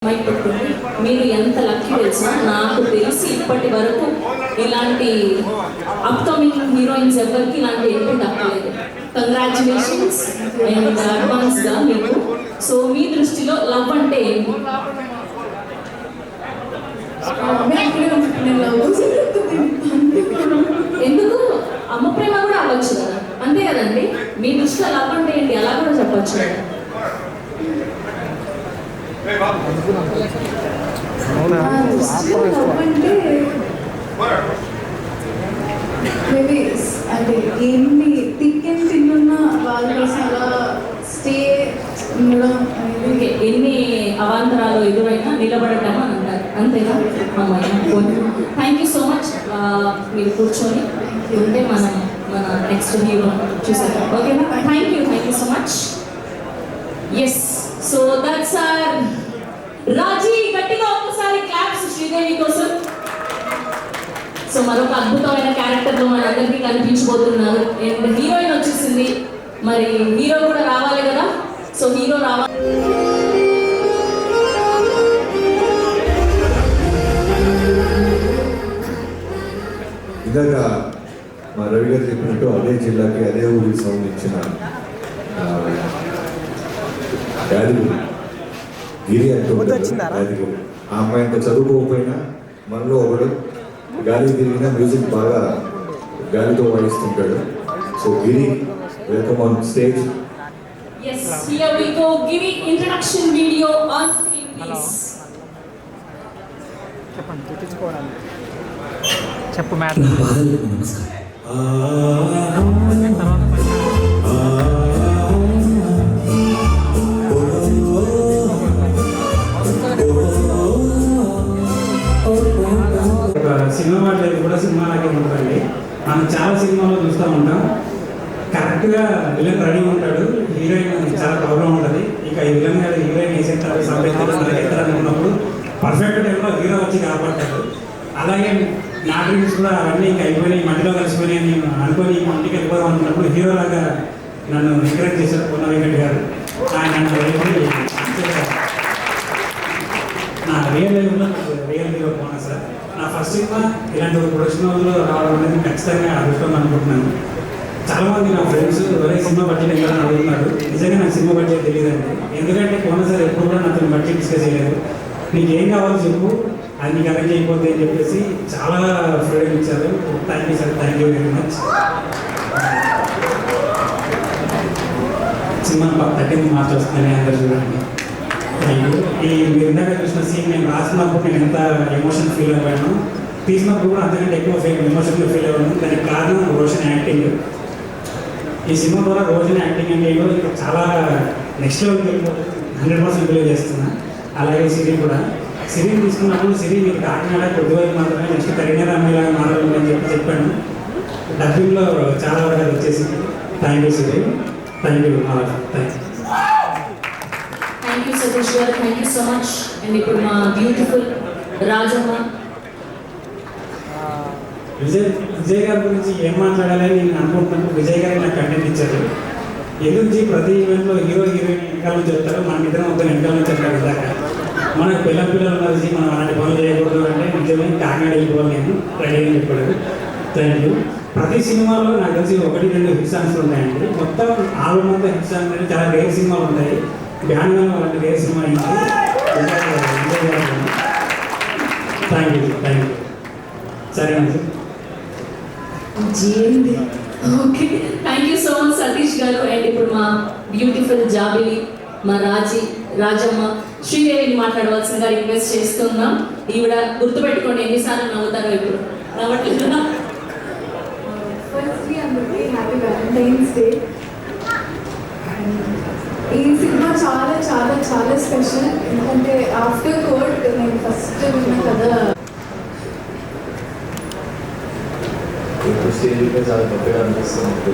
మీరు ఎంత లక్కీ తెలుసా, నాకు తెలిసి ఇప్పటి వరకు ఇలాంటి అప్కమింగ్ హీరోయిన్స్ ఎవరికి ఇలాంటి ఎంట్రీ దక్కలేదు. కంగ్రాచులేషన్స్ అండ్ అడ్వాన్స్ గా మీకు. సో మీ దృష్టిలో లవ్ అంటే ఏంటి? ఎందుకు అమ్మ ప్రేమ కూడా అవ్వచ్చు కదా, అంతే కదండి. మీ దృష్టిలో లవ్ అంటే ఏంటి అలా కూడా చెప్పచ్చు కదా. అంటే మేబీ అంటే ఎన్ని తిక్కెన్ తిన్నున్న వాళ్ళ కోసం అలా స్టే ఉండడం అనేది ఎన్ని అవాంతరాలు ఎదురైనా నిలబడటం అని అంటారు, అంతేనా? Thank you so much. మీరు కూర్చొని ఉంటే మన నెక్స్ట్ హీరో చూసారు. ఓకేనా? Thank you so much. Yes, so that's R Raji. గట్టిగా ఒక్కసారి క్లాప్స్ శ్రీదేవి కోసం. సో మరొక అద్భుతమైన క్యారెక్టర్ లో మన అందరికీ కనిపించబోతున్నారు. అండ్ హీరోయిన్ వచ్చేసింది, మరి హీరో కూడా రావాలి కదా. సో హీరో రావాలి. ఇందాక మా రవి గారు చెప్పినట్టు అదే జిల్లాకి అదే ఊరికి సంబంధించిన యాదగిరి గిరి అంటూ యాదగిరి. ఆ అమ్మాయి అంత చదువుకోకపోయినా మనలో ఒకడు గాలి తిరిగిన మ్యూజిక్ బాగా గాలితో వాయిస్తుంటాడు. So Giri, welcome on stage. Yes, here we go. Giri, introduction video on screen, please. చెప్పండి, చూపించుకోవడానికి చెప్పు మేడం. నమస్కారం. సినిమా వాటి కూడా సినిమా లాగే ఉంటుందండి. మనం చాలా సినిమాలో చూస్తూ ఉంటాం, కరెక్ట్గా విలన్ రెడీ ఉంటాడు, హీరోయిన్ చాలా ప్రాబ్లం ఉంటుంది. ఇక ఈ విలన్ గారు హీరోయిన్ వేసేస్తారు, సంపేస్తారు ఉన్నప్పుడు పర్ఫెక్ట్ టైంలో హీరో వచ్చి కాపాడతాడు. అలాగే నా డ్రీమ్స్ కూడా అవన్నీ ఇంకా అయిపోయినాయి, మట్టిలో కలిసిపోయినాయి నేను అనుకొని ఇంటికి వెళ్ళిపోదాం అనుకున్నప్పుడు హీరో లాగా నన్ను ఎంకరేజ్ చేశారు పూర్ణ వెంకట్ గారు. ఆయన నన్ను నా రియల్ లైఫ్లో రియల్ హీరో పోనా సార్. నా ఫస్ట్ సినిమా ఇలాంటి ఒక ప్రొడక్షన్ హౌస్లో రావడం అనేది ఖచ్చితంగా అదృష్టం అనుకుంటున్నాను. చాలామంది నా ఫ్రెండ్స్ ఒరే సినిమా బడ్జెట్ ఎలా అడుగుతున్నారు. నిజంగా నాకు సినిమా బడ్జెట్ తెలియదండి, ఎందుకంటే పోనా సార్ ఎప్పుడు కూడా నాతో బడ్జెట్ డిస్కస్ చేయలేదు. నీకు ఏం కావాలో చెప్పు, అది నీకు అరేంజ్ అయిపోద్ది అని చెప్పేసి చాలా ఫ్రీడమ్ ఇచ్చారు. Thank you sir, thank you very much. Cinema 13 March వస్తుందని అందరూ చూడండి. Thank you. ఈ మీరు ఇందాక చూసిన సీన్ నేను రాసినప్పుడు నేను ఎంత ఎమోషన్ ఫీల్ అయ్యాను, తీసినప్పుడు కూడా అంతకంటే ఎక్కువ ఎమోషన్గా ఫీల్ అయ్యాను. దానికి కారణం రోషన్ యాక్టింగ్. ఈ సినిమా ద్వారా రోషన్ యాక్టింగ్ అంటే ఏమో చాలా నెక్స్ట్ లెవెల్కి వెళ్ళిపోతుంది, 100% బిలీవ్ చేస్తున్నా. అలాగే సిరి కూడా, సిరిని తీసుకున్నప్పుడు సిరి మీరు కాకినాడ కొద్దివరకు మాత్రమే, నెక్స్ట్ కరీంనగర్ అమ్మాయిలాగా మారాలని అని చెప్పాను. డబ్బింగ్లో చాలా వరకు వచ్చేసింది. Thank you Siri, thank you. Thank you Satish garu, thank you so much. And ఇప్పుడు మా బ్యూటిఫుల్ రాజమ్మ. విజయ్ గారి గురించి ఏం మాట్లాడాలని నేను అనుకుంటున్నాను. విజయ్ గారు నాకు కంటెంట్ ఇచ్చారు. ఎదురుచి ప్రతి ఈవెంట్లో హీరో హీరోయిన్ వెనకాల చెప్తారు, మన ఇద్దరం ఒక వెనకాల చెప్పారు. ఇందాక మనకు పిల్లలు ఉన్నది, మనం అలాంటి పనులు చేయకూడదు అంటే నిజమే కాకినాడ వెళ్ళిపోవాలి నేను రెడీ అని చెప్పాడు. Thank you. ప్రతి సినిమాలో నాకు తెలిసి 1-2 హిట్ సాంగ్స్ ఉన్నాయండి. మొత్తం ఆల్బమ్ అంతా హిట్ సాంగ్స్ అంటే చాలా రేర్ సినిమాలు ఉంటాయి. బ్యాన్ అలాంటి రేర్ సినిమా అయింది. Thank you, thank you. సరేనండి sir. Okay, thank you so much Satish garu. And ఇప్పుడు మా బ్యూటిఫుల్ జాబిలి, మా రాజమ్మ శ్రీదేవిని మాట్లాడవలసిందిగా రిక్వెస్ట్ చేస్తున్నాం. ఈవిడ గుర్తుపెట్టుకోండి ఎన్నిసార్లు నవ్వుతారో. ఇప్పుడు నవ్వట్లేదా? ఫస్ట్లీ అందరికీ హ్యాపీ వ్యాలంటైన్స్ డే. ఈ సినిమా చాలా చాలా చాలా స్పెషల్, ఎందుకంటే ఆఫ్టర్ కోర్ట్ నేను ఫస్ట్ విన్న కదా. స్టేజ్పై చాలా గొప్పగా అనిపిస్తుంది.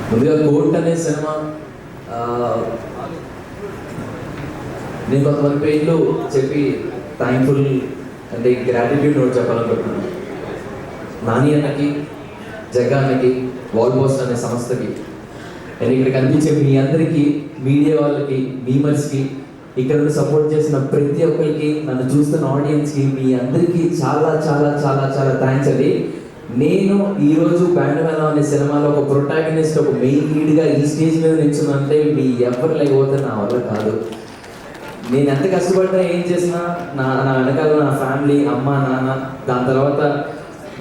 ముందుగా కోర్ట్ అనే సినిమా నేను కొంతమంది పేర్లు చెప్పి థ్యాంక్ఫుల్ అంటే గ్రాటిట్యూడ్ నోట్ చెప్పాలనుకుంటున్నాను. నాని అన్నకి, జగానికి, వాల్ పోస్ట్ అనే సంస్థకి అండ్ ఇక్కడ కనిపించే మీ అందరికీ, మీడియా వాళ్ళకి, మీమర్స్కి, ఇక్కడ సపోర్ట్ చేసిన ప్రతి ఒక్కరికి, నన్ను చూస్తున్న ఆడియన్స్కి, మీ అందరికీ చాలా చాలా చాలా చాలా థ్యాంక్స్ అండి. నేను ఈరోజు బ్యాండ్ మేళం అనే సినిమాలో ఒక ప్రొటాగనిస్ట్, ఒక మెయిన్ లీడ్గా ఈ స్టేజ్ మీద నిల్చున్నంటే మీ ఎవరు లేకపోతే నా వల్ల కాదు. నేను ఎంత కష్టపడ్డా, ఏం చేసినా నా వెనకాల నా ఫ్యామిలీ, అమ్మ నాన్న, దాని తర్వాత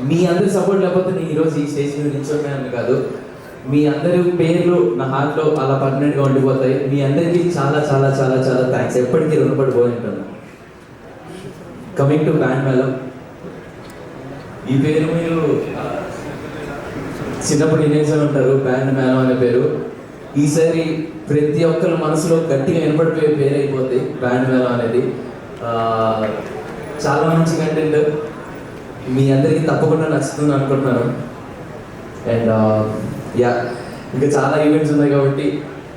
మీ అందరి సపోర్ట్ లేకపోతే నేను ఈరోజు ఈ స్టేజ్ మీద నిల్చున్నాను కాదు. మీ అందరి పేర్లు నా హార్ట్లో అలా పర్మనెంట్గా ఉండిపోతాయి. మీ అందరికీ చాలా చాలా చాలా చాలా థ్యాంక్స్. ఎప్పటికీ రుణపడిపోయి ఉంటాను. కమింగ్ టు బ్యాండ్ మేళం, ఈ పేరు మీరు చిన్నప్పుడు వినేసే ఉంటారు, బ్యాండ్ మేళం అనే పేరు. ఈసారి ప్రతి ఒక్కరి మనసులో గట్టిగా వినపడిపోయే పేరు అయిపోద్ది బ్యాండ్ మేళం అనేది. చాలా మంచి కంటెంట్, మీ అందరికీ తప్పకుండా నచ్చుతుంది అనుకుంటున్నాను. అండ్ ఇంకా చాలా ఈవెంట్స్ ఉన్నాయి కాబట్టి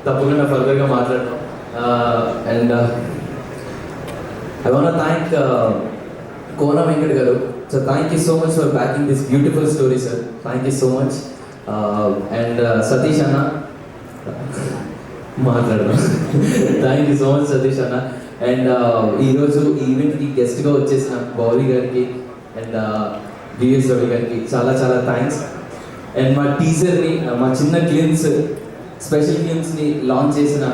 తప్పకుండా ఫర్దర్గా మాట్లాడడం. And I want thank Kona Venkat గారు. So thank you so much for backing this beautiful story sir. Thank you so much. And Satish అన్న మాట్లాడడం. Thank you so much Satish అన్న. అండ్ ఈరోజు ఈ ఈవెంట్కి గెస్ట్గా వచ్చేసిన గౌరీ గారికి అండ్ డిఎస్ రవి గారికి చాలా చాలా థ్యాంక్స్. అండ్ మా టీజర్ని, మా చిన్న క్లిమ్స్, స్పెషల్ క్లిమ్స్ని లాంచ్ చేసిన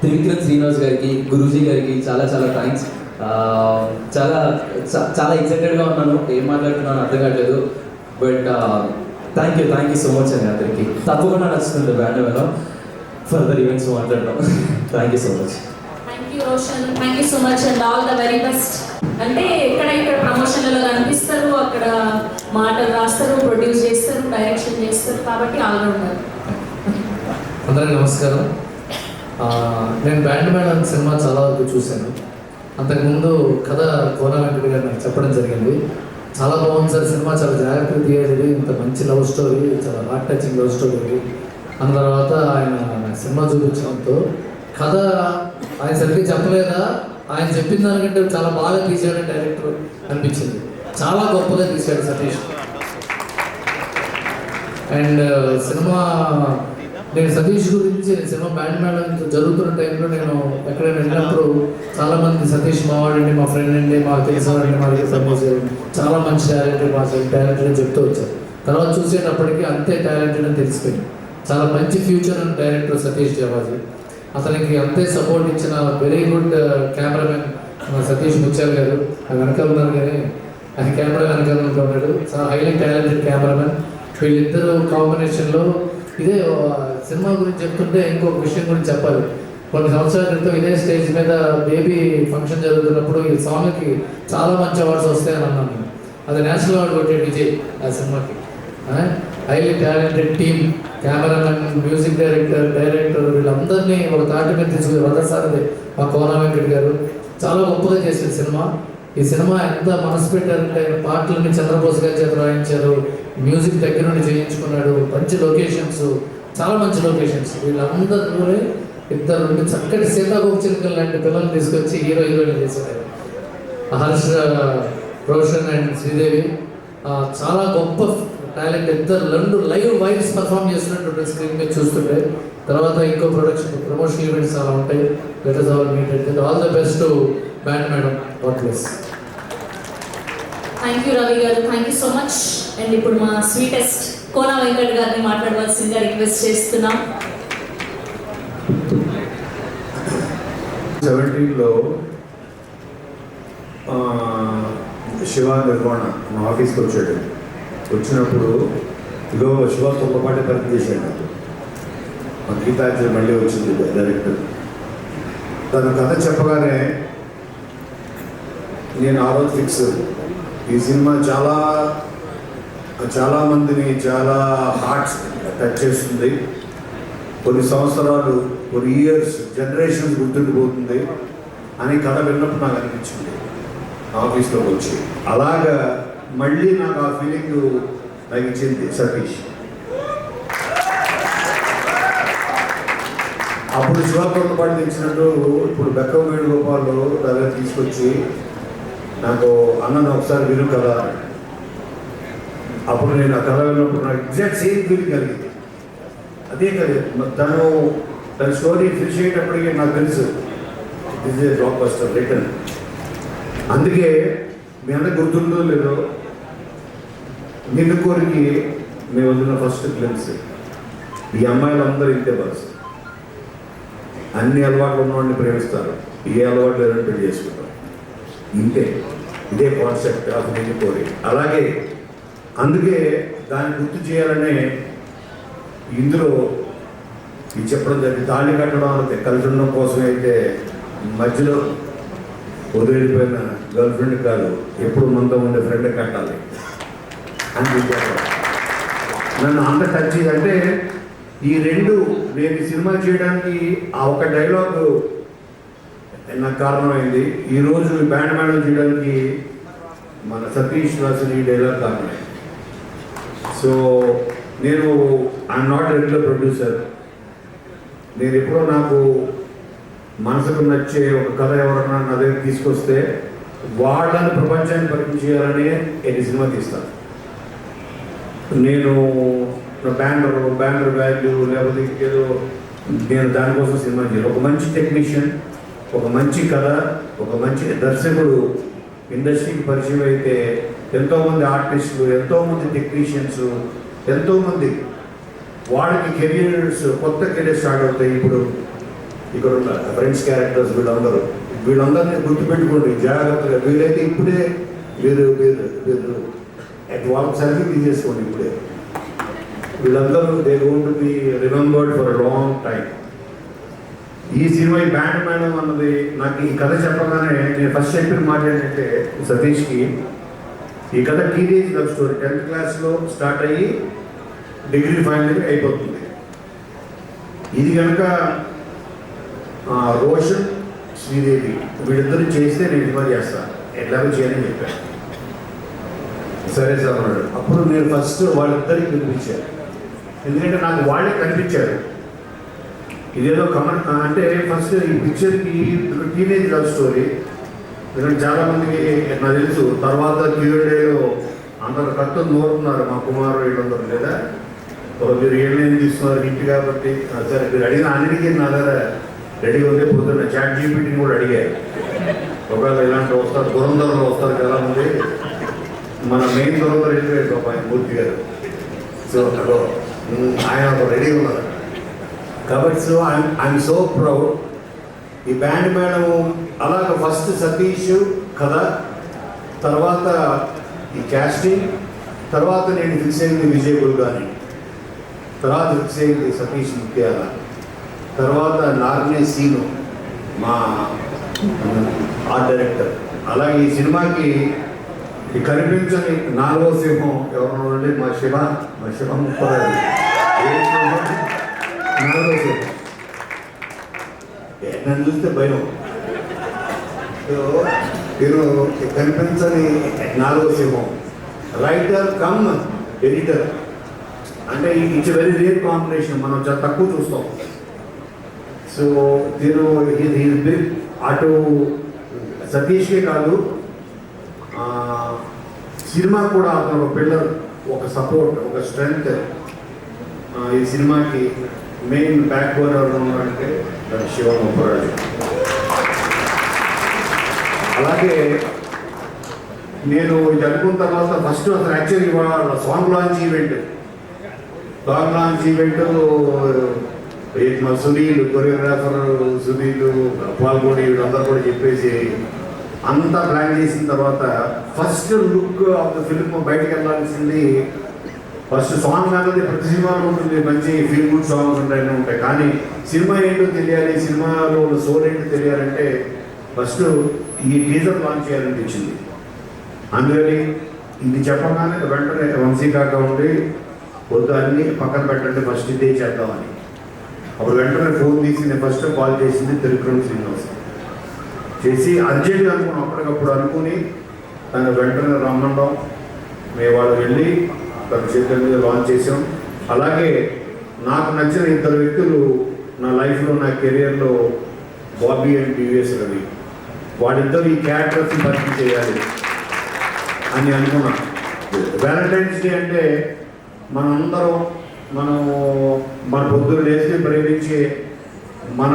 త్రివిక్రమ్ శ్రీనివాస్ గారికి, గురూజీ గారికి చాలా చాలా థ్యాంక్స్. చాలా చాలా ఎక్సైటెడ్గా ఉన్నాను, ఏం మాట్లాడుతున్నాను అర్థం కావట్లేదు. But thank you so much అండి అందరికీ. తప్పకుండా నచ్చుతుంది బ్యాండ్ మేళం. ఫర్దర్ ఈవెంట్స్ మాట్లాడడం. Thank you so much. Thank you Roshan, thank you so much and all the very best. అంటే ఇక్కడ ప్రమోషన్లలో కనిపిస్తారు, అక్కడ మాటలు రాస్తారు, ప్రొడ్యూస్ చేస్తారు, డైరెక్షన్ చేస్తారు, కాబట్టి ఆల్రౌండర్. అందరికీ నమస్కారం. నేను బ్యాండ్ మేళం సినిమా చాలా వరకు చూశాను. అంతకుముందు కథ కోన వెంకట గారు నాకు చెప్పడం జరిగింది. చాలా బాగుంది సార్ సినిమా, చాలా జాగ్రత్తగా తీయాలి, ఇంత మంచి లవ్ స్టోరీ, చాలా హార్ట్ టచింగ్ లవ్ స్టోరీ అన్న తర్వాత ఆయన సినిమా చూపించడంతో కథ ఆయన సరిగ్గా చెప్పలేదా, ఆయన చెప్పిన దానికంటే చాలా బాగా తీసాడు డైరెక్టర్ అనిపించింది. చాలా గొప్పగా తీశాడు సతీష్. అండ్ సినిమా నేను సతీష్ గురించి సినిమా బ్యాండ్ మేళం జరుగుతున్న టైంలో నేను ఎక్కడైనా వెళ్ళినప్పుడు చాలామంది సతీష్ మావాడండి, మా ఫ్రెండ్ అండి, మాకు తెలిసేవాడండి, మా దగ్గర సపోజ్ చాలా మంచి టాలెంటెడ్, మా టాలెంటెడ్ అని చెప్తూ వచ్చారు. తర్వాత చూసేటప్పటికి అంతే టాలెంటెడ్ అని తెలిసిపోయింది. చాలా మంచి ఫ్యూచర్ అని డైరెక్టర్ సతీష్ జవాజీ. అతనికి అంతే సపోర్ట్ ఇచ్చిన very good cameraman Satish Mutyal గారు. ఆయన వెనకాల ఉన్నారు కానీ ఆయన కెమెరా వెనకాల ఉన్నాడు. చాలా హైలీ టాలెంటెడ్ కెమెరామెన్. వీళ్ళిద్దరు కాంబినేషన్లో ఇదే సినిమా గురించి చెప్తుంటే ఇంకొక విషయం గురించి చెప్పాలి. కొన్ని సంవత్సరాల క్రితం ఇదే స్టేజ్ మీద బేబీ ఫంక్షన్ జరుగుతున్నప్పుడు ఈ సాంగ్కి చాలా మంచి అవార్డ్స్ వస్తాయని అన్నాను. అది నేషనల్ అవార్డు కొట్టే విజయ్ ఆ సినిమాకి. Highly talented team, cameraman, music director వీళ్ళందరినీ ఒక తాటి మీద తీసుకుని రథసారథి మా కోన వెంకట్ గారు చాలా గొప్పగా చేశారు సినిమా. ఈ సినిమా ఎంత మనసు పెట్టారంటే ఆయన పాటలన్నీ చంద్రబోస్ గారి చేత రాయించారు, మ్యూజిక్ దగ్గర నుండి చేయించుకున్నాడు, మంచి లొకేషన్స్, చాలా మంచి లొకేషన్స్. వీళ్ళందరూ ఇద్దరు చక్కటి సీతాకోక చిలుకలు లాంటి పిల్లల్ని తీసుకొచ్చి హీరోయిన్ చేశారు. హర్ష, రోషన్ అండ్ శ్రీదేవి చాలా గొప్ప టాలెంట్. ఇద్దరు రెండు లైవ్ వైబ్స్ పర్ఫామ్ చేస్తున్నట్టు స్క్రీన్ మీద చూస్తుంటే. తర్వాత ఇంకో ప్రమోషన్ ఈవెంట్స్ చాలా ఉంటాయి. Let us all meet at all the best to band madam. God bless. Thank you Ravi garu, thank you so much. And ఇప్పుడు మా స్వీటెస్ట్ కోన వెంకట్ గారిని మాట్లాడవలసిందిగా రిక్వెస్ట్ చేస్తున్నాం. 70లో శివ నిర్మాణ మా ఆఫీస్కి వచ్చాడు. వచ్చినప్పుడు ఇదో శివ ఒక పాట పరిచయం చేశాడు. మా గీతాంజలి మళ్ళీ వచ్చింది డైరెక్టర్. తన కథ చెప్పగానే నేను ఆ రోజు ఫిక్స్, ఈ సినిమా చాలా మందిని చాలా హార్ట్స్ టచ్ చేస్తుంది, కొన్ని సంవత్సరాలు, కొన్ని ఇయర్స్, జనరేషన్స్ గుర్తుండిపోతుంది అని కథ విన్నప్పుడు నాకు అనిపించింది ఆఫీస్లోకి వచ్చి. అలాగా మళ్ళీ నాకు ఆ ఫీలింగ్ నాకు ఇచ్చింది సతీష్. అప్పుడు శివతోట పాటు తెచ్చినట్టు ఇప్పుడు బెక్కం వేణుగోపాల్ దగ్గర తీసుకొచ్చి నాకు అన్నను ఒకసారి విను కదా. అప్పుడు నేను ఆ కథ విన్నప్పుడు నాకు ఎగ్జాక్ట్ సేమ్ ఫీలింగ్ కలిగింది. అదే కదా తన స్టోరీ ఫినిష్ అయ్యేటప్పటికి నాకు తెలుసు this is block buster return. అందుకే మీ అందరికి గుర్తుందో లేదో, నిన్ను కోరికి మేము వదిలిన ఫస్ట్ గ్లిమ్స్ ఈ అమ్మాయిలందరూ ఇంతే బస్. అన్ని అలవాట్లు ఉన్నవాడిని ప్రేమిస్తారు, ఏ అలవాట్లు లేదని పెళ్లి చేసుకుంటారు. ఇంతే, ఇదే కాన్సెప్ట్ ఆఫ్ నిన్ను కోరి. అలాగే అందుకే దాన్ని గుర్తు చేయాలనే ఇందులో ఇది చెప్పడం జరిగింది. తాళి కట్టడం అంటే కలిసి ఉండడం కోసమే, అయితే మధ్యలో వదిలిపోయిన గర్ల్ ఫ్రెండ్ కాదు, ఎప్పుడు మనతో ఉండే ఫ్రెండ్ కట్టాలి అని చెప్పారు. నన్ను అంత టచ్ అంటే ఈ రెండు నేను ఈ సినిమా చేయడానికి ఆ ఒక డైలాగ్ నాకు కారణమైంది. ఈరోజు బ్యాండ్ మేడం చేయడానికి మన సతీష్ రాసిన ఈ డైలాగ్ కారణమైంది. సో నేను ఐఎమ్ నాట్ రెగ్యులర్ ప్రొడ్యూసర్. నేను ఎప్పుడో నాకు మనసుకు నచ్చే ఒక కథ ఎవరన్నా నా దగ్గర తీసుకొస్తే వాళ్ళని ప్రపంచాన్ని పరిచయం చేయాలని నేను సినిమా తీస్తాను. నేను బ్యానర్ వాల్యూ లేకపోతే ఏదో నేను దానికోసం సినిమా చేయాలి. ఒక మంచి టెక్నీషియన్, ఒక మంచి కథ, ఒక మంచి దర్శకుడు ఇండస్ట్రీకి పరిచయం అయితే ఎంతోమంది ఆర్టిస్టులు, ఎంతోమంది టెక్నీషియన్స్, ఎంతోమంది వాళ్ళకి కెరియర్స్, కొత్త కెరియర్ స్టార్ట్ అవుతాయి. ఇప్పుడు ఇక్కడ ఉన్న ఫ్రెండ్స్ క్యారెక్టర్స్ వీళ్ళందరినీ గుర్తుపెట్టుకోండి జాగ్రత్తగా. వీళ్ళైతే ఇప్పుడే వీరు వాళ్ళకి సర్వీ తీసేసుకోండి. ఇప్పుడే వీళ్ళందరూ they going to be remembered for a long time. ఈ సినిమా ఈ బ్యాండ్ మేడం అన్నది నాకు ఈ కథ చెప్పగానే నేను ఫస్ట్ చెప్పిన మాట ఏంటంటే సతీష్కి, ఈ కథ టీనేజ్ లవ్ స్టోరీ. 10th క్లాస్లో స్టార్ట్ అయ్యి డిగ్రీ ఫైనల్ అయిపోతుంది. ఇది కనుక రోషన్, శ్రీదేవి వీళ్ళిద్దరూ చేస్తే నేను సినిమా చేస్తాను, ఎట్లాగో చేయాలని చెప్పాను. సరే సార్ అన్నాడు. అప్పుడు నేను ఫస్ట్ వాళ్ళిద్దరికి పిలిపించాను, ఎందుకంటే నాకు వాళ్ళే కనిపించారు. ఇదేదో అంటే ఫస్ట్ ఈ పిక్చర్కి టీనేజ్ లవ్ స్టోరీ. ఎందుకంటే చాలామందికి నాకు తెలుసు, తర్వాత క్యూడేలో అందరు కత్తులు నోరుతున్నారు మా కుమారు వీళ్ళందరూ, లేదా మీరు ఏమైనా తీస్తున్నారు హిట్ కాబట్టి. సరే మీరు అడిగిన అన్నిటికీ నా దగ్గర రెడీగా ఉంటే పొద్దున్న చాట్ జీపీటీని కూడా అడిగారు. ఒకవేళ ఇలాంటి వస్తారు, దురంధరలో వస్తారు చాలా మంది. మన మెయిన్ దురంధర వెళ్ళిపోయారు పాప ఆయన మూర్తి గారు. సో ఆయన ఒక రెడీ ఉన్నారు కాబట్టి. So I'm so proud. ఈ బ్యాండ్ మేడం అలాగ ఫస్ట్ సతీష్ కథ, తర్వాత ఈ క్యాస్టింగ్, తర్వాత నేను ఫిక్స్ అయింది విజయ్ గుల్గాని, తర్వాత ఫిక్స్ అయింది సతీష్ ముత్యాల, తర్వాత నార్నే సీను మా ఆర్ట్ డైరెక్టర్. అలాగే ఈ సినిమాకి ఈ కనిపించని 4వ సింహం ఎవరు అంటే మా శివం ముప్పరాజు. 4వ సింహం నన్ను చూస్తే భయం. నేను కనిపించని 4వ సింహం, రైటర్ కమ్ ఎడిటర్. అంటే ఇట్స్ వెరీ రేర్ కాంబినేషన్, మనం చాలా తక్కువ చూస్తాం. సో నేను అటు సతీష్కే కాదు, సినిమా కూడా అతను ఒక పిల్లర్, ఒక సపోర్ట్, ఒక స్ట్రెంగ్త్. ఈ సినిమాకి మెయిన్ బ్యాక్ బోన్ ఎవరు ఉన్నారంటే శివం ముప్పరాజు. అలాగే నేను ఇది అనుకున్న తర్వాత ఫస్ట్ అసలు యాక్చువల్లీ ఇవాళ సాంగ్ లాంచ్ ఈవెంట్ మా సునీల్ కొరియోగ్రాఫర్, సునీల్ పాల్గొని వీళ్ళందరూ కూడా చెప్పేసి అంతా ప్లాన్ చేసిన తర్వాత first look of the film బయటకు వెళ్ళాల్సింది. ఫస్ట్ సాంగ్ అన్నది ప్రతి సినిమాలో ఉంటుంది, మంచి ఫీల్ గుడ్ సాంగ్స్ ఉంటాయి. కానీ సినిమా ఏంటో తెలియాలి, సినిమాలో సోల్ ఏంటో తెలియాలంటే ఫస్ట్ ఈ టీజర్ లాంచ్ చేయాలనిపించింది. అందుకని ఇది చెప్పగానే వెంటనే వంశీకాక ఉండి వద్దు అన్ని పక్కన పెట్టండి, ఫస్ట్ ఇదే చేద్దామని. అప్పుడు వెంటనే ఫోన్ తీసి నేను ఫస్ట్ కాల్ చేసింది త్రివిక్రమ్ శ్రీనివాస్ చేసి అర్జెంట్గా అనుకున్నాం. అప్పటికప్పుడు అనుకుని తను వెంటనే రమ్మడం, మేము వాళ్ళు వెళ్ళి తన చేతుల మీద లాంచ్ చేసాం. అలాగే నాకు నచ్చిన 2 వ్యక్తులు నా లైఫ్లో, నా కెరియర్లో, బాబీ అండ్ టీవీఎస్ రవి. వాళ్ళిద్దరు ఈ క్యారెక్టర్స్ని పరిచయం చేయాలి అని అనుకున్నాను. వ్యాలంటైన్స్ డే అంటే మనందరం మనం మన పొద్దున్న లేచి ప్రేమించే మన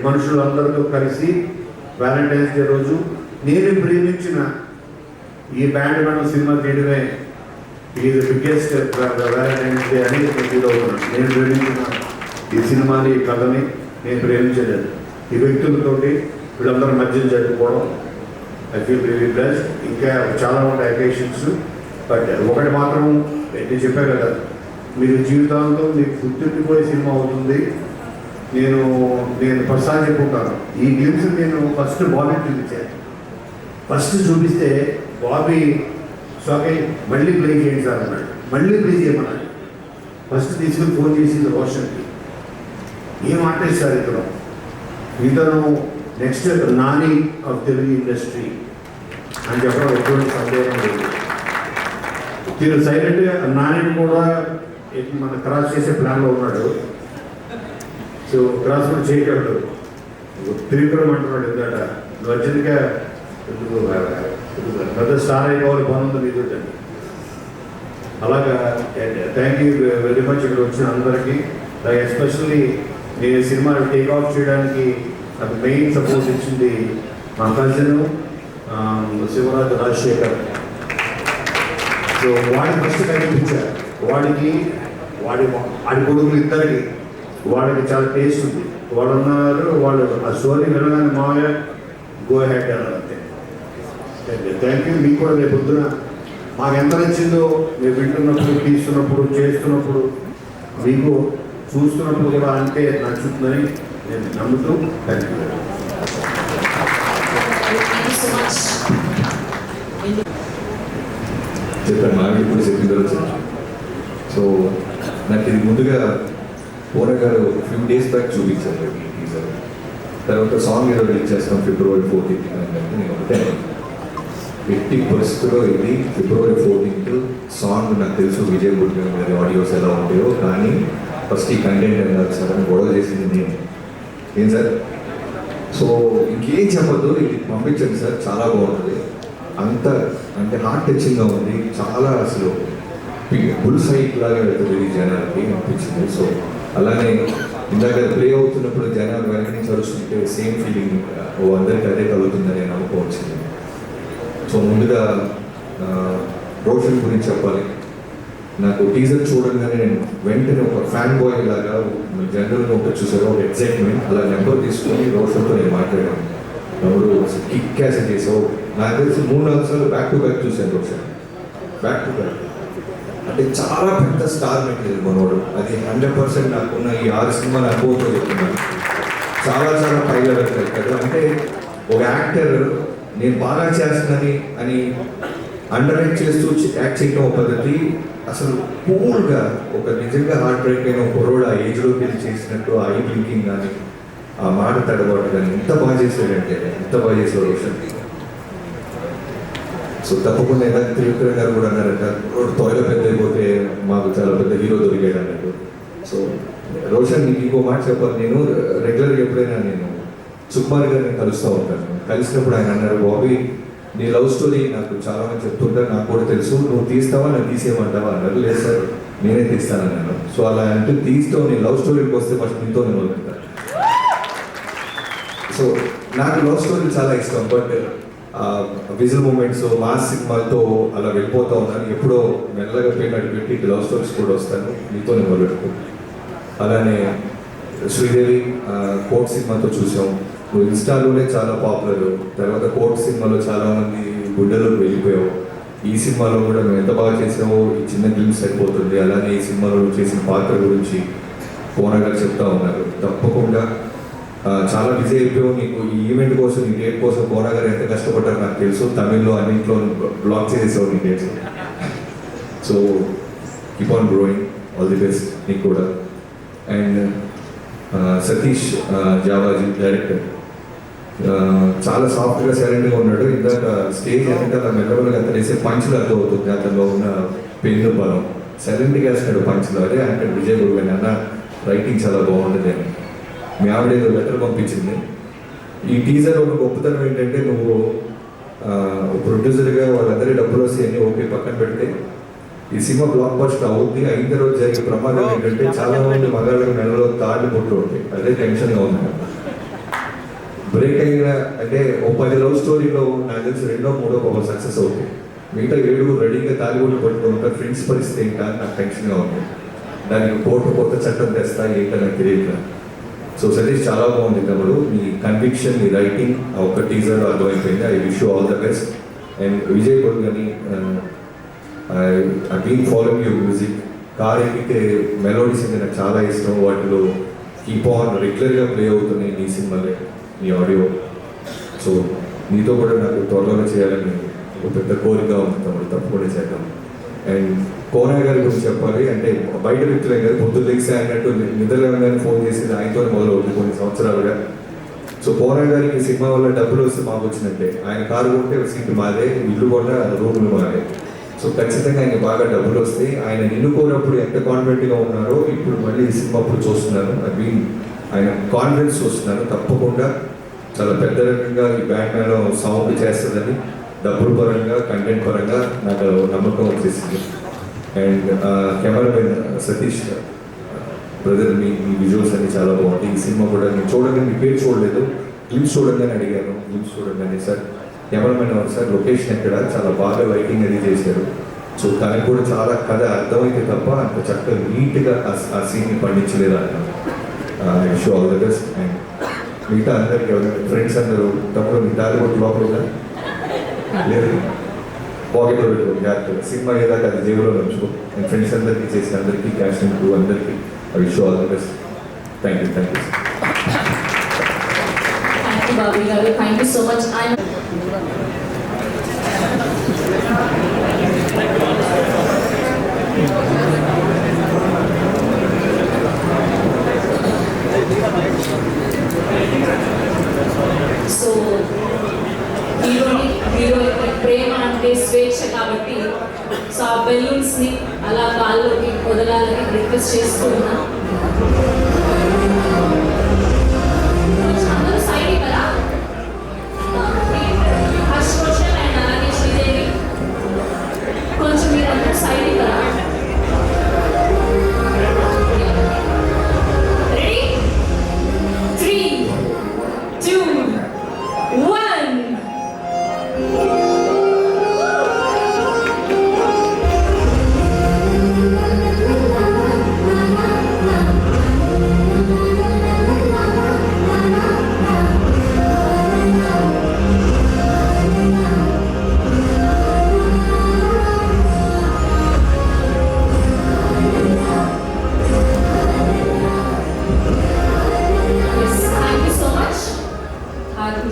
మనుషులందరితో కలిసి వ్యాలంటైన్స్ డే రోజు నేను ప్రేమించిన ఈ బ్యాండ్ మనం సినిమా తీయడమే ఇది బిగ్గెస్ట్ వ్యాలంటైన్స్ డే అని ఫీల్ అవుతున్నాను. నేను ప్రేమించిన ఈ సినిమాని, ఈ కథని నేను ప్రేమించలేదు. ఈ వ్యక్తులతోటి వీళ్ళందరూ మధ్య జరుపుకోవడం ఐ ఫీల్ రియలీ బ్లెస్డ్. ఇంకా చాలా ఉంటాయి అకేషన్స్, బట్ ఒకటి మాత్రం నేను చెప్పాను కదా, మీరు జీవితాంతం మీకు గుర్తుండిపోయే సినిమా అవుతుంది. నేను ప్రసాద్ చెప్పుకుంటాను, ఈ గ్లిమ్స్ నేను ఫస్ట్ బాబీ చూపించాను. ఫస్ట్ చూపిస్తే బాబీ షాకే మళ్ళీ ప్లే చేయండి సార్ అన్నాడు. మళ్ళీ ప్లే చేయమన్నాడు. ఫస్ట్ తీసుకుని ఫోన్ చేసింది రోషన్కి, ఏం ఆర్టిస్ట్ సార్ ఇతను next Nani of Telugu industry అని చెప్పడం ఎటువంటి సందేహం లేదు. మీరు సైలెంట్గా నాని కూడా మన క్రాస్ చేసే ప్లాన్లో ఉన్నాడు. సో క్రాస్ కూడా చేయగలడు. త్రివిక్రమ్ అంటున్నాడు ఎందుకంట, నువ్వు అర్జెంట్గా పెద్ద స్టార్ అయిపోవాలి బాగుంది మీతో. అలాగా థ్యాంక్ యూ వెరీ మచ్ ఇక్కడ వచ్చిన అందరికీ. ఎస్పెషల్లీ నేను సినిమా టేక్ ఆఫ్ చేయడానికి నాకు మెయిన్ సపోర్ట్ ఇచ్చింది మా కజిన్ శివరాజ్ రాజశేఖర్. సో వాడికి ఫస్ట్ కనిపించారు. వాడి కొడుకులు ఇద్దరికి వాళ్ళకి చాలా టేస్ట్ ఉంది. వాళ్ళు ఉన్నారు, వాళ్ళు ఆ స్టోరీ వినగానే మామయ్య గో హెడ్ అన్నారు అంతే. Thank you. మీకు కూడా రేపు పొద్దున మాకు ఎంత నచ్చిందో మీరు వింటున్నప్పుడు, తీస్తున్నప్పుడు, చేస్తున్నప్పుడు, మీకు చూస్తున్నప్పుడు కూడా అంటే నచ్చుతుందని నేను నమ్ముతూ థ్యాంక్ యూ. చెప్పాను నాకు ఇప్పుడు చెప్పింది వచ్చాను. సో నాకు ఇది ముందుగా పూర్ణ గారు ఫ్యూ డేస్ బ్యాక్ చూపించారు ఈ టీజర్. తర్వాత సాంగ్ ఏదో రిలీజ్ చేస్తాం February 14th అంటే నేను ఒకటే ఎట్టి పరిస్థితుల్లో ఇది February 14th సాంగ్ నాకు తెలుసు విజయ్ గుడ్గారి గారి ఆడియోస్ ఎలా ఉంటాయో, కానీ ఫస్ట్ ఈ కంటెంట్ అన్నారు సార్ అని గొడవ చేసింది నేను. ఏం సార్, సో ఇంకేం చెప్పద్దు, ఇది పంపించండి సార్, చాలా బాగుంటుంది. అంత అంటే హార్ట్ టచింగ్గా ఉంది, చాలా అసలు బుల్ సైట్ లాగా వెళ్తుంది ఈ జనాలకి అనిపించింది. సో అలానే ఇందాక ప్లే అవుతున్నప్పుడు జనాలు వెనక నుంచి అరుస్తుంటే సేమ్ ఫీలింగ్ అందరికీ అదే కలుగుతుందని నమ్మకం వచ్చింది. సో ముందుగా రోషన్ గురించి చెప్పాలి. నాకు టీజర్ చూడగానే నేను వెంటనే ఒక ఫ్యాన్ బాయ్ లాగా జనరల్గా ఒక చూసారు, ఒక ఎక్సైట్మెంట్, అలా నెంబర్ తీసుకొని రోషన్తో నేను మాట్లాడాను. ఎవరు కిక్ క్యాస్ చేసావు, నాకు తెలిసి 3-4 సార్లు బ్యాక్ టు బ్యాక్ చూశాను రోషన్, బ్యాక్ టు బ్యాక్. అంటే చాలా పెద్ద స్టార్ మెటీరియల్ మనోడు. అది 100% నాకున్న ఈ 6 సినిమాల అనుభవంతో చెప్తున్నాను. చాలా చాలా పై లెవెల్ వెళ్తాడు. అంటే ఒక యాక్టర్ నేను బాగా చేస్తున్నాను అని అండర్ యాక్ట్ చేస్తూ యాక్ట్ చేయడం ఒక పద్ధతి. అసలు కూల్గా ఒక నిజంగా హార్ట్ బ్రేక్ అయిన ఒక కుర్రోడు ఆ ఏజ్లోకి వెళ్ళి చేసినట్టు ఆ ఐ బ్లింకింగ్ కానీ ఆ మాట తడబాటు కానీ ఎంత బాగా చేశాడంటే ఎంత బాగా చేశాడు రోషన్. సో తప్పకుండా ఎలా త్రివిక్రమ్ గారు కూడా అన్నారట, రోడ్డు త్వరగా పెద్ద అయిపోతే మాకు చాలా పెద్ద హీరో దొరికాడు అన్నట్టు. సో రోషన్ నీకు ఇంకో మాట చెప్పాలి, నేను రెగ్యులర్గా ఎప్పుడైనా నేను సుకుమార్ గారిని కలుస్తూ ఉంటాను. కలిసినప్పుడు ఆయన అన్నారు, బాబీ నీ లవ్ స్టోరీ నాకు చాలా మంది చెప్తుంటారు, నాకు కూడా తెలుసు, నువ్వు తీస్తావా నన్ను తీసేయమంటావా అన్నారు. లేదు సార్ నేనే తీస్తానన్నాను. సో అలా అంటే తీస్తావు, నీ లవ్ స్టోరీకి వస్తే ఫస్ట్ నీతో నేను వదులుతాను. సో నాకు లవ్ స్టోరీ చాలా ఇష్టం, బట్ విజువల్ మూమెంట్స్ మాస్ సినిమాలతో అలా వెళ్ళిపోతూ ఉన్నాను. ఎప్పుడో మెల్లగా పేమెంట్ పెట్టి లవ్ స్టోరీస్ కూడా వస్తాను, మీతో నేను మొదలుపెట్టుకో. అలానే శ్రీదేవి కోర్ట్ సినిమాతో చూసాం, నువ్వు ఇన్స్టాలోనే చాలా పాపులర్. తర్వాత కోర్ట్ సినిమాలో చాలామంది గుండెలోకి వెళ్ళిపోయావు. ఈ సినిమాలో కూడా నువ్వు ఎంత బాగా చేసావో ఈ చిన్న గ్లిమ్స్ అయిపోతుంది. అలానే ఈ సినిమాలో చేసిన పాత్ర గురించి పూర్ణ గారు చెప్తా ఉన్నారు. తప్పకుండా చాలా బిజీ అయిపోయావు, నీకు ఈ ఈవెంట్ కోసం ఈ డేట్ కోసం పూర్ణ గారు ఎంత కష్టపడ్డారో నాకు తెలుసు. తమిళ్లో అన్నింట్లో బ్లాక్ చేసేసావు నీ dates. So keep on growing, all the best నీకు కూడా. అండ్ సతీష్ జావాజీ డైరెక్టర్ చాలా సాఫ్ట్గా సైలెంట్గా ఉన్నాడు. ఇందాక స్టేజ్ వెనకాల మెల్లమెల్లగా అతను వేసే పంచులు అర్థం అవుతుంది, అతనిలో ఉన్న పెన్ను బలం. సైలెంట్గా వేస్తున్నాడు పంచులు. అదే అంటే విజయ్ గురుగాని అన్న రైటింగ్ చాలా బాగుంటుంది అని మీ ఆవిడ ఏదో లెటర్ పంపించింది. ఈ టీజర్ ఒక గొప్పతనం ఏంటంటే, నువ్వు ప్రొడ్యూసర్గా వాళ్ళందరి డబ్బులు వస్తే అన్నీ ఓకే పక్కన పెడితే ఈ సినిమా బ్లాక్ బస్టర్ అవుద్ది. అయిన తర్వాత జరిగే ప్రమాదం ఏంటంటే చాలా మంది మగాళ్ళకి నెలలో తాళ్ళు పొట్లు ఉంటాయి. అదే టెన్షన్గా ఉంది. బ్రేక్ అయిన అంటే ఓ 10 లవ్ స్టోరీలో నాకు తెలిసి 2 3 ఒక సక్సెస్ అవుతాయి. మిగతా 7 రెడీగా తాలిబొట్లు పట్టుకుని ఉంటారు. ఫ్రెండ్స్ పరిస్థితి ఏంటా అని నాకు టెన్షన్గా ఉంది. దానికి కొత్త చట్టం తెస్తా ఏంటో నాకు తెలియట్లా. సో సతీష్ చాలా బాగుంది తమ్ముడు. నీ కన్విక్షన్, నీ రైటింగ్ ఒక టీజర్ అర్థమైపోయింది. I wish you all the best. And Vijay Kodugani I been following your music. Car ఎక్కితే మెలోడీస్ అంటే నాకు చాలా ఇష్టం. వాటిలో కీప్ ఆన్ రెగ్యులర్గా ప్లే అవుతున్నాయి నీ సినిమాలే, నీ ఆడియో. సో నీతో కూడా నాకు త్వరలోనే చేయాలని ఒక పెద్ద కోరిక ఉంది తమ్ముడు. తప్పకుండా చేద్దాం. అండ్ కోనా గారి గురించి చెప్పాలి అంటే బయట వ్యక్తులే కదా, పొద్దు లెగ్స్ అన్నట్టు నిద్రలేమని ఫోన్ చేసేది ఆయనతో మొదలవుతుంది కొన్ని సంవత్సరాలుగా. సో కోనా గారికి సినిమా వల్ల డబ్బులు వస్తే మాకు వచ్చినట్టే. ఆయన కారు కొంటే సీట్లు మాదే, ఇల్లు కూడా రూములు మాదే. సో ఖచ్చితంగా ఆయన బాగా డబ్బులు వస్తాయి. ఆయన నిన్నుకోనప్పుడు ఎంత కాన్ఫిడెంట్గా ఉన్నారో ఇప్పుడు మళ్ళీ ఈ సినిమా అప్పుడు చూస్తున్నాను. అది ఆయన కాన్ఫిడెన్స్ చూస్తున్నాను. తప్పకుండా చాలా పెద్ద రకంగా ఈ బ్యాట్మ్యాన్లో సౌండ్ చేస్తుందని డబ్బుల పరంగా, కంటెంట్ పరంగా నాకు నమ్మకం వచ్చేసింది. And cameraman Satish brother, me visuals అన్ని చాలా బాగుంటాయి. ఈ సినిమా కూడా నేను చూడగానే మీ పేరు చూడలేదు, గ్లిమ్స్ చూడగానే అడిగాను. గ్లిమ్స్ చూడగానే సార్ కెమెరామెన్ ఎవరు సార్, లొకేషన్ ఎక్కడ, చాలా బాగా లైటింగ్ అది చేశారు. సో తనకు కూడా చాలా కథ అర్థమైతే తప్ప అంత చక్కగా నీట్గా ఆ సీన్ని పండించలేదు అన్న. Wish all the best. And మిగతా అందరికి ఎవరైనా ఫ్రెండ్స్ అందరూ తప్పుడు మీ దారి కూడా లోపల లేదు, పాకెట్లో పెట్టుకో జాగ్రత్తగా. సినిమా ఏదాకా అది జేబులో ఉంచుకో. అండ్ ఫ్రెండ్స్ అందరికీ చేసిన అందరికీ, క్యాస్టింగ్ క్రూ అందరికీ wish all the best. Thank you. Thank you Bobby garu, thank you so much. So hero ప్రేమ అంటే స్వేచ్ఛ కాబట్టి సో ఆ బెలూన్స్ని అలా గాల్లోకి వదలాలని రిక్వెస్ట్ చేస్తూ ఉన్నా. అందరూ సైడ్ కదా, హర్ష్ రోషన్ అండ్ అలాగే శ్రీదేవి కొంచెం మీరందరూ సైడ్ కదా. Ready? 3, 2, 1.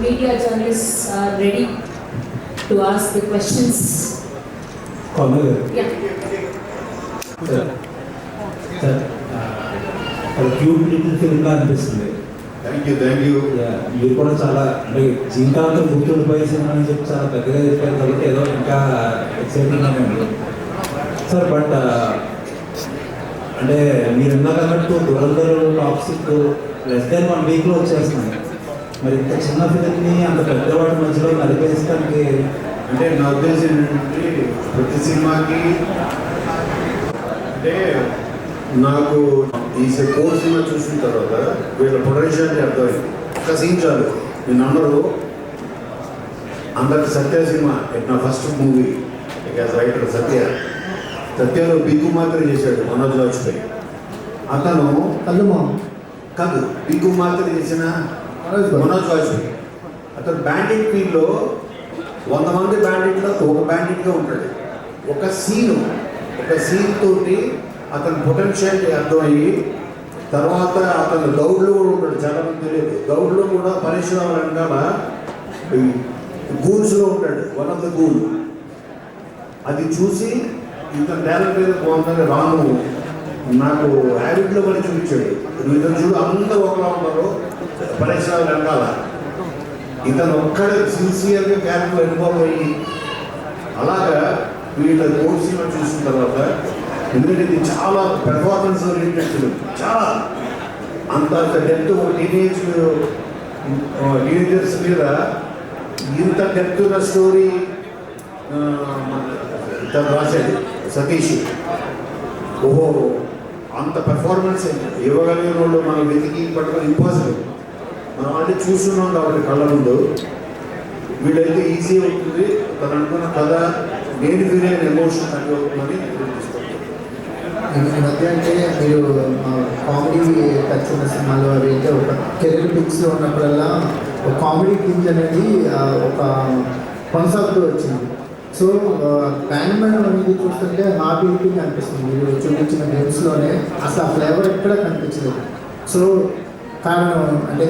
Media journalists are ready to ask the questions. Yeah. Cute little ఫిల్మ్గా అనిపిస్తుంది. Thank you. మీరు కూడా చాలా అంటే జీవితాంతం గుర్తుండిపోయే సినిమా అని చెప్పి చాలా పెద్దగా చెప్పారు కాబట్టి ఏదో ఇంకా ఎక్సైటింగ్గానే ఉంది సార్. బట్ అంటే మీరు ఇందాక అన్నట్టు దురంధర్ టాక్సిక్ less than 1 వీక్లో వచ్చేస్తున్నాయి. మరి ఇంత చిన్న ఫిలింని అంత పెద్దవాడి మధ్యలో నడిపేయడానికి అంటే నా ఉద్దేశం ఏంటంటే ప్రతి సినిమాకి అంటే నాకు ఈ కోర్ సినిమా చూసిన తర్వాత వీళ్ళ పొటెన్షియల్ని అర్థమైంది. ఒక సీన్ చాలు. నేను అందరికి సత్య సినిమా నా ఫస్ట్ మూవీ యాజ్ రైటర్ సత్యలో బిగ్గు మాత్రం చేశాడు మనోజ్ వాజ్పేయి. అతను కాదు బిగ్గు మాత్రం చేసిన మనోజ్ వాజ్పేయి. అతను బ్యాండిట్ ఫీల్డ్లో 100 మంది బ్యాండిట్లో ఒక బ్యాండిట్గా ఉంటాడు. ఒక సీన్ తోటి అతని పొటెన్షియల్ అర్థమయ్యి తర్వాత అతను గౌడ్లో కూడా ఉంటాడు. చాలా మంది తెలియదు, గౌడ్లో కూడా పరిశ్రమ రంగాల గూల్స్లో ఉంటాడు. వన్ ఆఫ్ ద గూల్. అది చూసి ఇతను టాలెంట్ మీద బాగుందని రాను నాకు హ్యాబిట్లో కూడా చూపించాడు. ఇతను చూడు అందరూ ఒకలా ఉన్నారు పరిశ్రమ రంగాల. ఇతను ఒక్కడే సిన్సియర్గా క్యారెక్టర్ ఇన్వాల్వ్ అయ్యి అలాగా వీళ్ళ కోర్స్ సినిమా చూసిన తర్వాత, ఎందుకంటే ఇది చాలా పెర్ఫార్మెన్స్ ఓరియంటెడ్ ఫిలిం. చాలా అంత డెప్త్ టీనేజర్స్ మీద ఇంత డెప్త్ ఉన్న స్టోరీ తను రాశాడు. సతీష్ ఓహో అంత పెర్ఫార్మెన్స్ ఇవ్వగలిగిన వాళ్ళు మనం వెతికి పట్టుకొని ఇంపాసిబుల్. మనం అంటే చూస్తున్నాం కాబట్టి కళ్ళ ముందు. వీళ్ళైతే ఈజీ అవుతుంది, తను అనుకున్న కథ నేను ఫీల్ అయిన ఎమోషన్ అది అవుతుందని ఈ మధ్య అంటే మీరు కామెడీ టచ్ ఉన్న సినిమాలు అవి అయితే ఒక కెరీర్ పిక్స్లో ఉన్నప్పుడల్లా ఒక కామెడీ థింగ్స్ అనేది ఒక కొనసాగుతూ వచ్చింది. సో బ్యాండ్ మేడం అనేది చూస్తుంటే హార్ట్ ఈటింగ్ అనిపిస్తుంది. మీరు చూపించిన గేమ్స్లోనే అసలు ఆ ఫ్లేవర్ ఎక్కడ కనిపించలేదు. సో కారణం అంటే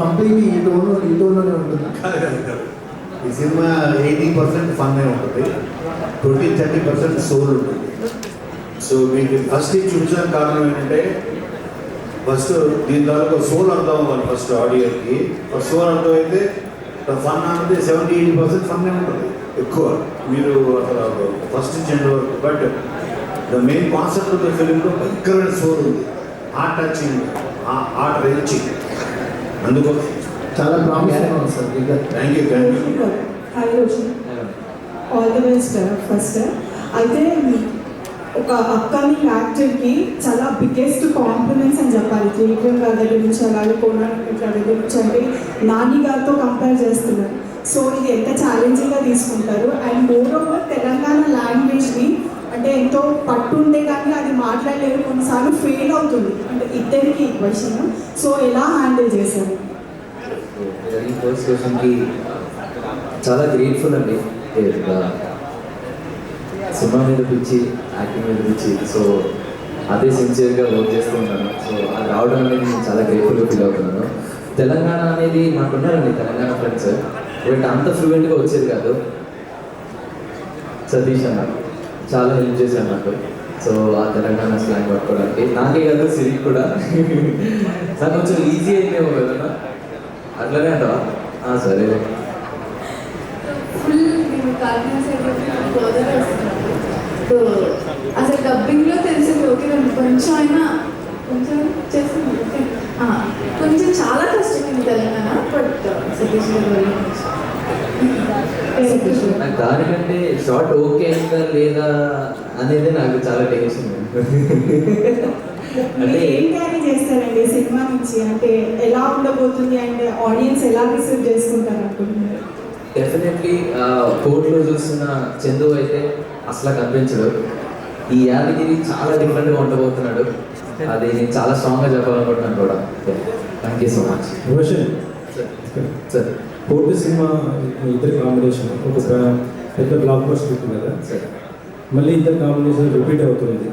కంప్లీట్లీ ఈ టోన్లోనే ఉంటుంది. ఈ సినిమా 80% ఫన్నే ఉంటుంది, 20-30% సోల్ ఉంటుంది. సో మీకు ఫస్ట్ ఇది చూసిన కారణం ఏంటంటే ఫస్ట్ దీని దాకా సోల్ అర్థం అవ్వాలి ఫస్ట్ ఆడియన్కి. ఫస్ట్ సోల్ అర్థం అయితే ఫన్ అనేది 70-80% ఫన్నే ఉంటుంది ఎక్కువ. మీరు అసలు ఫస్ట్ చెండు వరకు. But the main concept of the ఫిలింలో భయంకరమైన సోల్ ఉంది, హార్ట్ టచింగ్, హార్ట్ రేంచింగ్. అందుకోసం చాలా ప్రామిసింగ్ ఉంది sir. Thank you. Hi Roshan, all the best first. అయితే ఒక అప్కమింగ్ యాక్టర్కి చాలా బిగ్గెస్ట్ కాంప్లిమెంట్స్ అని చెప్పాలి. త్రివిక్రమ్ గారి దగ్గర నుంచి అలాగే కోనార్క్ గారి దగ్గర నుంచి అంటే నాని గారితో కంపేర్ చేస్తున్నారు. సో ఇది ఎంత ఛాలెంజింగ్గా తీసుకుంటారు. అండ్ మోర్ ఓవర్ తెలంగాణ లాంగ్వేజ్ని అంటే ఎంతో పట్టు ఉంటే కానీ అది మాట్లాడలేరు, కొన్నిసార్లు ఫెయిల్ అవుతుంది. అంటే ఇద్దరికి ఈక్వేషన్. సో ఎలా హ్యాండిల్ చేశారు? ఫస్ట్ క్వశ్చన్కి చాలా గ్రేట్ఫుల్ అండి. సినిమా మీద పిచ్చి, యాక్టింగ్ మీద పిచ్చి, సో అదే సిన్సియర్గా వర్క్ చేస్తూ ఉంటాను. సో అది రావడం అనేది నేను చాలా గ్రేట్ఫుల్గా ఫీల్ అవుతున్నాను. తెలంగాణ అనేది నాకున్నారండి తెలంగాణ ఫ్రెండ్స్, బట్ అంత ఫ్లూయెంట్గా వచ్చేది కాదు. సతీష్ అన్న చాలా హెల్ప్ చేశాను నాకు. సో ఆ తెలంగాణ స్లాంగ్ పట్టుకోవడానికి నాకే కాదు సిరికి కూడా నాకు కొంచెం ఈజీ అయిపోయాము కదన్నా, అట్లనే అంటావా? సరే. ఫుల్ నేను కాకినాడ సైడ్ గోదావరి వస్తున్నాను. సో అసలు డబ్బింగ్లో తెలిసింది ఓకే కానీ కొంచెం అయినా కొంచెం చేస్తుంది ఓకే. కొంచెం చాలా కష్టమైంది తెలంగాణ. బట్ సతీష్ గారు నాకు దానికంటే షార్ట్ ఓకే అయిందా లేదా అనేది నాకు చాలా టెన్షన్. అంటే ఏం క్యారీ చేస్తారండి సినిమా నుంచి? అంటే ఎలా ఉండబోతుంది అండ్ ఆడియన్స్ ఎలా రిసీవ్ చేసుకుంటారు అనుకుంటున్నారు? డెఫినెట్లీ కోర్టులో చూస్తున్న చందు అయితే అసలు కనిపించడు. ఈ యాదగిరి చాలా డిఫరెంట్గా ఉండబోతున్నాడు. అది నేను చాలా స్ట్రాంగ్గా చెప్పాలనుకుంటున్నాను కూడా. Thank you so much. Roshan sir court cinema ఇద్దరి కాంబినేషన్ ఒక పెద్ద బ్లాక్ బస్టర్ ఉంటుంది కదా సార్, మళ్ళీ ఇద్దరు కాంబినేషన్ రిపీట్ అవుతుంది.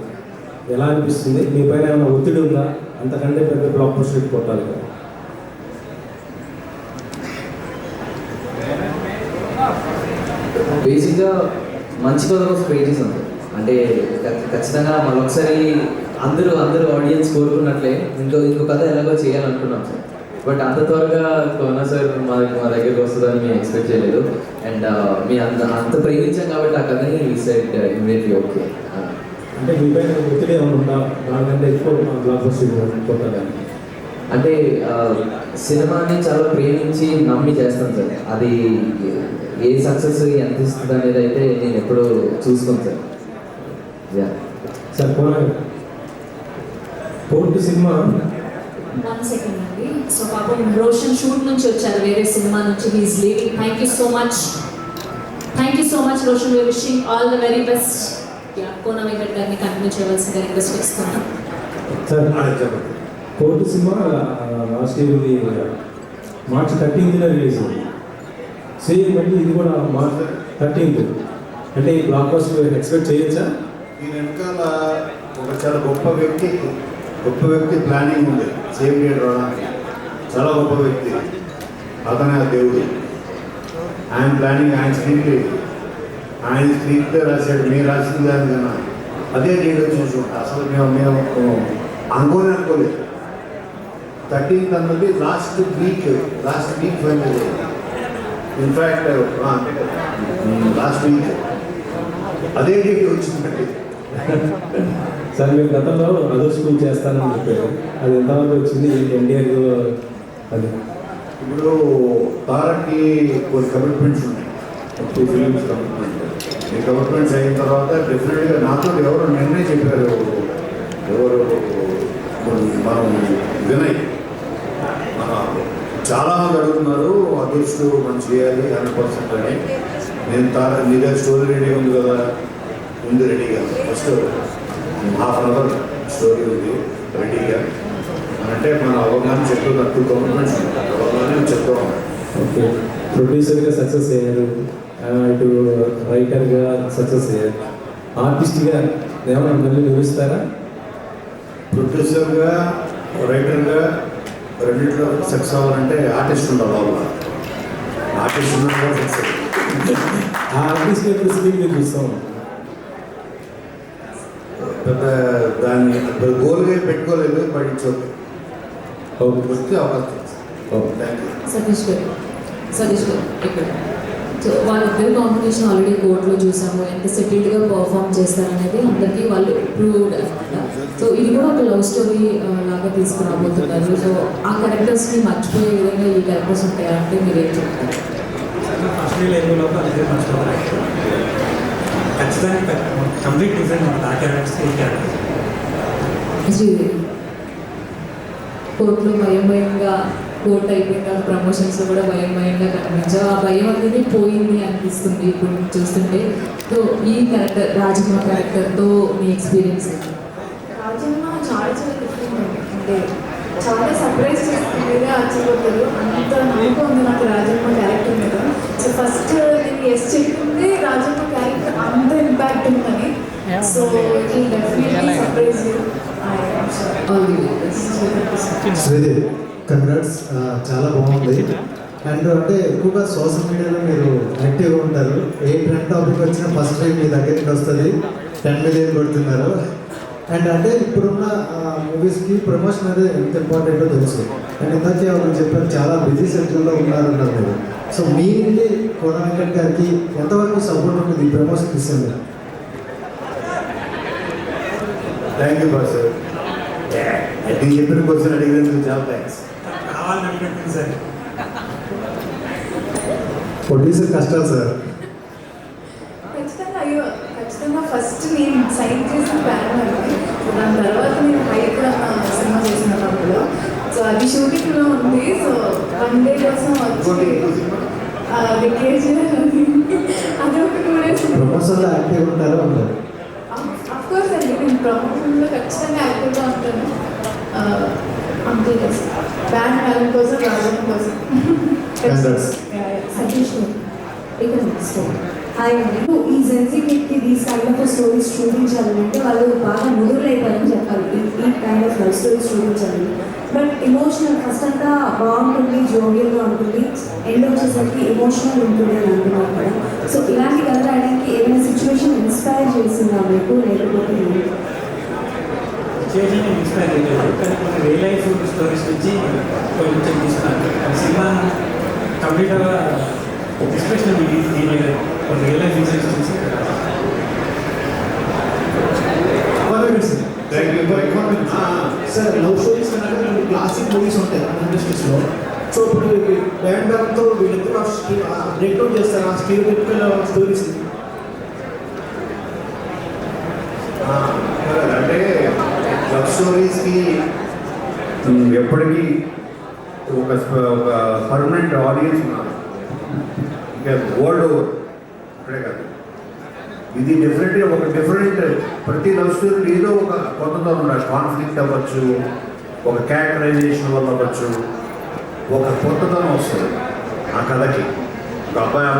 ఎలా అనిపిస్తుంది? మీ పైన ఏమైనా ఒత్తిడి ఉందా? అంతకంటే పెద్ద బ్లాక్ బస్టర్ కొట్టాలి కదా. బేసిక్గా మంచి కథ కోసం వెయిట్ చేసి ఉంటుంది. అంటే ఖచ్చితంగా మళ్ళొకసారి అందరూ ఆడియన్స్ కోరుకున్నట్లే ఇంకో కథ ఎలాగో చేయాలనుకున్నాం సార్. బట్ అంత త్వరగా కోనా సార్ మా దగ్గరికి వస్తుందని మేము ఎక్స్పెక్ట్ చేయలేదు. అండ్ మీ అంత ప్రేమించాం కాబట్టి ఆ కథని సెట్ ఇమీడియట్లీ ఓకే. అంటే మీ పైన ఒత్తిడి ఏమైనా ఉందా? దానికంటే ఎక్కువ బ్లాక్ బస్టర్ కొట్టాలని. అంటే సినిమాని చాలా ప్రేమించి నమ్మి చేస్తాను సార్. అది ఏ సక్సెస్ ఎంత ఇస్తుంది అనేది అయితే నేను ఎప్పుడూ చూసుకుంటాను సార్. యా సార్ కోర్టు సినిమా 1 సెకండ్ అండి. సో పాపం రోషన్ షూట్ నుంచి వచ్చారు, వేరే సినిమా నుంచి. He's leaving. Thank you so much Roshan. We wishing all the very best. Kona Venkat garu continue చేయవలసిందిగా రిక్వెస్ట్ చేస్తున్నాను. సార్ కోర్టు సినిమా last year March 13th release అయింది. సేమ్ మళ్ళీ ఇది కూడా మార్చ్ 13th. అంటే ఈ బ్లాక్ బస్టర్ ఎక్స్పెక్ట్ చేయొచ్చా? దీని వెనకాల ఒక చాలా గొప్ప వ్యక్తి ప్లానింగ్ ఉంది. సేమ్ డేట్ రావడానికి చాలా గొప్ప వ్యక్తి, అతనే ఆ దేవుడు. ఆయన ప్లానింగ్, ఆయన స్క్రీన్ ప్లే రాశాడు. మీరు రాసింది దానికన్నా అదే డేట్ చూసుకుంటా. అసలు మేము అనుకోలేదు. 13th అన్నది last week final. In fact last week అదే డేట్ వచ్చిందండి. సార్ మీరు గతంలో అదర్ స్కూల్ చేస్తానని చెప్పారు, అది ఎంతవరకు వచ్చింది? ఎన్టీఆర్ అది ఇప్పుడు తారక్కి కొన్ని కమిట్మెంట్స్ ఉన్నాయి, 2 ఫిలిమ్స్ కమిట్మెంట్. ఈ గవర్నమెంట్స్ అయిన తర్వాత డెఫినెట్గా నాతో ఎవరు నిన్నే చెప్పారు, ఎవరు మనం వినయ్ చాలామంది అడుగుతున్నారు అదృష్టు మనం చేయాలి 100% అని. నేను నీ దగ్గర స్టోరీ రెడీ ఉంది కదా, ఉంది రెడీగా, ఫస్ట్ ½ స్టోరీ ఉంది రెడీగా అంటే మన అవగాహన చెప్తున్నా 2 గవర్నమెంట్స్ అవగాహన చెప్తాం. ఓకే, ప్రొడ్యూసర్గా సక్సెస్ అయ్యారు, ఇటు రైటర్గా సక్సెస్ అయ్యారు, ఆర్టిస్ట్గా ఏమైనా మళ్ళీ వివరిస్తారా? ప్రొడ్యూసర్గా రైటర్గా రెండింటిలో సక్సెస్ అవ్వాలంటే ఆర్టిస్ట్ ఉండాలి లోపల. ఆర్టిస్ట్ ఉన్నప్పుడు సక్సెస్. ఆ ఆర్టిస్ట్ యొక్క స్క్రీన్ మీరు చూస్తాం. పెద్ద దాన్ని గోల్గా పెట్టుకోలేదు, పడించోదు. వస్తే అవకాశం. Thank you. సతీష్ గారు ఇక్కడ సో వాళ్ళిద్దరు కాంపిటీషన్ ఆల్రెడీ కోర్టులో చూసాము, ఎంత సెటిల్డ్గా పర్ఫామ్ చేస్తారనేది అందరికీ వాళ్ళు ప్రూవ్డ్ అనమాట. సో ఇది కూడా ఒక లవ్ స్టోరీ లాగా తీసుకురాబోతున్నారు. సో ఆ క్యారెక్టర్స్ని మర్చిపోయే విధంగా ఈ క్యారెక్టర్స్ ఉంటాయంటే మీరు ఏం చెప్తారు? ఫస్ట్ లెవెల్లో అదే మర్చిపోతారు. ఖచ్చితంగా కంప్లీట్ డిఫరెంట్ ఉంటుంది ఆ క్యారెక్టర్స్ ఈ క్యారెక్టర్స్. కోర్టులో భయంగా కోర్టు అయిపోయిన తర్వాత ప్రమోషన్స్లో కూడా భయంగా కనిపించావు. ఆ భయం అనేది పోయింది అనిపిస్తుంది ఇప్పుడు చూస్తుంటే. సో ఈ క్యారెక్టర్ రాజకుమార్ క్యారెక్టర్తో మీ ఎక్స్పీరియన్స్? రాజన్న చాలా డిఫరెంట్ అండి. అంటే చాలా సర్ప్రైజ్ చేస్తుంది, మీరే ఆశ్చర్యపోతారు. అంత నమ్మకం ఉంది నాకు రాజన్న క్యారెక్టర్ మీద. సో ఫస్ట్ నేను ఎస్ చెప్పింది రాజన్న క్యారెక్టర్ అంత ఇంపాక్ట్ ఉందని. సో ఈ డెఫినెట్లీ సర్ప్రైజ్ శ్రీదేవి కంగ్రాట్స్, చాలా బాగుంది. అండ్ అంటే ఎక్కువగా సోషల్ మీడియాలో మీరు యాక్టివ్గా ఉంటారు. ఏ ట్రెండ్ టాపిక్ వచ్చినా ఫస్ట్ టైం మీ దగ్గరికి వస్తుంది. 10 మిలియన్ కొడుతున్నారు. అండ్ అంటే ఇప్పుడున్న మూవీస్కి ప్రమోషన్ అనేది ఎంత ఇంపార్టెంటో తెలుసు. అండ్ ఇందాకే వాళ్ళు చెప్పారు చాలా బిజీ షెడ్యూల్లో ఉన్నారన్నారు మీరు. సో మీ నుండి కోన వెంకట్ గారికి ఎంతవరకు సపోర్ట్ ఉంటుంది ఈ ప్రమోషన్ విషయంలో? Thank you boss. నేను చెప్పిన క్వశ్చన్ అడిగినందుకు చాలా థ్యాంక్స్. కావాలని అడిగినట్టు సార్ ప్రొడ్యూసర్ కష్టాలు సార్. ఖచ్చితంగా ఫస్ట్ నేను సైన్ చేసిన ప్లాన్ అది. దాని తర్వాత నేను హైట్ సినిమా చేసినప్పుడు సో అది షూటింగ్లో ఉంది. సో 1 డే కోసం వచ్చి వెకేషన్ అది ఒక 2 days. ప్రమోషన్లో యాక్టివ్గా ఉంటారో ఉంటారు? అఫ్కోర్స్ అండి, నేను ప్రమోషన్లో ఖచ్చితంగా యాక్టివ్గా ఉంటాను. అంతే బ్యాండ్ మ్యాన్ కోసం రాజన్ కోసం. సతీష్ హాయ్ అండి. ఈ జెన్సీ కిడ్కి దీస్ కైండ్ ఆఫ్ స్టోరీస్ చూపించాలంటే వాళ్ళు బాగా ముదురులైతారని చెప్పాలి. ఈ కైండ్ ఆఫ్ లవ్ స్టోరీస్ చూపించాలి. బట్ ఎమోషనల్ ఫస్ట్ అంతా బాగుంటుంది, జోవియల్గా ఉంటుంది, ఎండ్ వచ్చేసరికి ఎమోషనల్ ఉంటుంది అని అంటున్నారు కదా. సో ఇలాంటి కథ రాయడానికి ఏదైనా సిచ్యువేషన్ ఇన్స్పైర్ చేసిందా మీకు, లేకపోతే సిచ్యువేషన్ ఇన్స్పైర్ చేయలేదు, కానీ కొన్ని రియల్ లైఫ్ స్టోరీస్ నుంచి కొంచెం తీసుకున్నాను. సినిమా కంప్లీట్గా ఎక్స్ప్రెషన్ దీని కొన్ని రియల్ లైఫ్ ఇన్సిడెంట్స్ చూసి సార్ లవ్ స్టోరీస్ కన్నా క్లాసిక్ మూవీస్ ఉంటాయి మన ఇండస్ట్రీస్లో. సో ఇప్పుడు బ్యాండ్ బ్యాగ్తో వీళ్ళిద్దరు బ్రేక్ డౌన్ చేస్తారు ఆ స్టీరియోటిపికల్ స్టోరీస్. అంటే లవ్ స్టోరీస్కి ఎప్పటికీ ఒక పర్మనెంట్ ఆడియన్స్ ఉన్నారు, ఇంకా వరల్డ్ ఓవర్. అక్కడే కాదు, ఇది డెఫినెట్గా ఒక డిఫరెంట్. ప్రతి లవ్ స్టోరీ ఏదో ఒక కొత్తతో ఉండాలి. కాన్ఫ్లిక్ట్ అవ్వచ్చు, ఒక క్యారెక్టరైజేషన్ వల్ల అవ్వచ్చు, ఒక కొత్తతనం వస్తుంది ఆ కథకి. ఒక అబ్బాయి